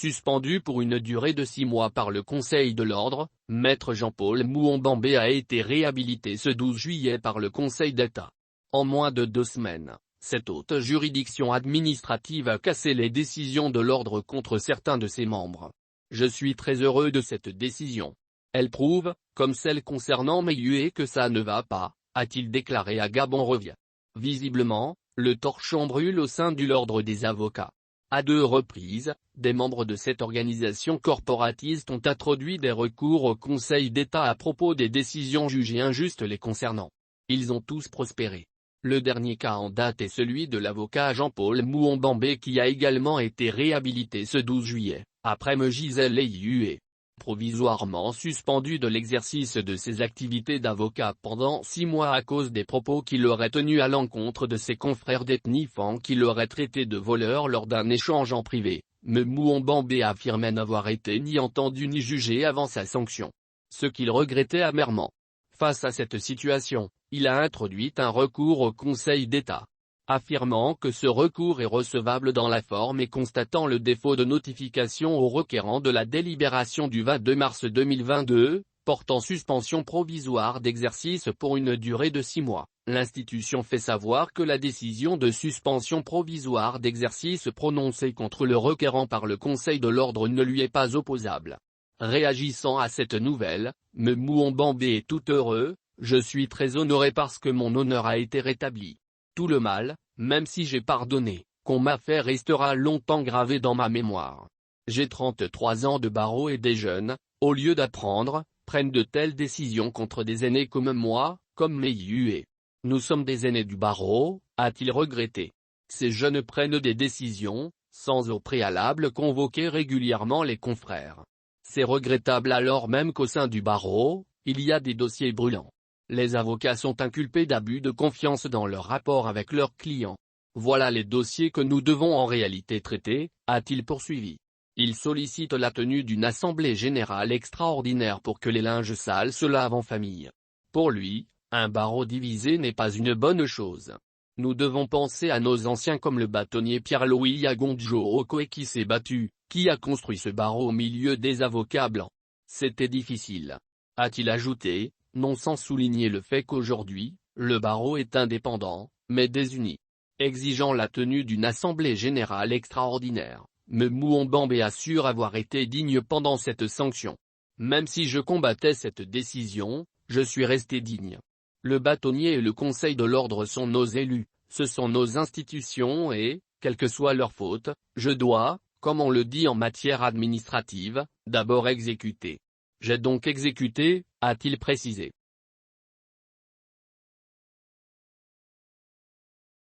Suspendu pour une durée de 6 mois par le Conseil de l'Ordre, Maître Jean-Paul Mouambambé a été réhabilité ce 12 juillet par le Conseil d'État. En moins de 2 semaines, cette haute juridiction administrative a cassé les décisions de l'Ordre contre certains de ses membres. Je suis très heureux de cette décision. Elle prouve, comme celle concernant Meilhué, que ça ne va pas, a-t-il déclaré à Gabon Revient. Visiblement, le torchon brûle au sein de l'Ordre des avocats. À 2 reprises, des membres de cette organisation corporatiste ont introduit des recours au Conseil d'État à propos des décisions jugées injustes les concernant. Ils ont tous prospéré. Le dernier cas en date est celui de l'avocat Jean-Paul Mouambambé qui a également été réhabilité ce 12 juillet, après Gisèle Meilhué. Provisoirement suspendu de l'exercice de ses activités d'avocat pendant 6 mois à cause des propos qu'il aurait tenus à l'encontre de ses confrères d'ethnie Fan qui l'auraient traité de voleur lors d'un échange en privé, Mouambambé affirmait n'avoir été ni entendu ni jugé avant sa sanction. Ce qu'il regrettait amèrement. Face à cette situation, il a introduit un recours au Conseil d'État. Affirmant que ce recours est recevable dans la forme et constatant le défaut de notification au requérant de la délibération du 22 mars 2022, portant suspension provisoire d'exercice pour une durée de 6 mois, l'institution fait savoir que la décision de suspension provisoire d'exercice prononcée contre le requérant par le Conseil de l'Ordre ne lui est pas opposable. Réagissant à cette nouvelle, Mouambambé est tout heureux, je suis très honoré parce que mon honneur a été rétabli. Tout le mal, même si j'ai pardonné, qu'on m'a fait restera longtemps gravé dans ma mémoire. J'ai 33 ans de barreau et des jeunes, au lieu d'apprendre, prennent de telles décisions contre des aînés comme moi, comme Meilhué. Nous sommes des aînés du barreau, a-t-il regretté. Ces jeunes prennent des décisions, sans au préalable convoquer régulièrement les confrères. C'est regrettable alors même qu'au sein du barreau, il y a des dossiers brûlants. Les avocats sont inculpés d'abus de confiance dans leur rapport avec leurs clients. Voilà les dossiers que nous devons en réalité traiter, a-t-il poursuivi. Il sollicite la tenue d'une assemblée générale extraordinaire pour que les linges sales se lavent en famille. Pour lui, un barreau divisé n'est pas une bonne chose. Nous devons penser à nos anciens comme le bâtonnier Pierre-Louis Yagonjo Okoé qui s'est battu, qui a construit ce barreau au milieu des avocats blancs. C'était difficile. A-t-il ajouté, non sans souligner le fait qu'aujourd'hui, le barreau est indépendant, mais désuni. Exigeant la tenue d'une assemblée générale extraordinaire, Mouambambé assure avoir été digne pendant cette sanction. Même si je combattais cette décision, je suis resté digne. Le bâtonnier et le Conseil de l'Ordre sont nos élus, ce sont nos institutions et, quelle que soit leur faute, je dois, comme on le dit en matière administrative, d'abord exécuter. J'ai donc exécuté, a-t-il précisé.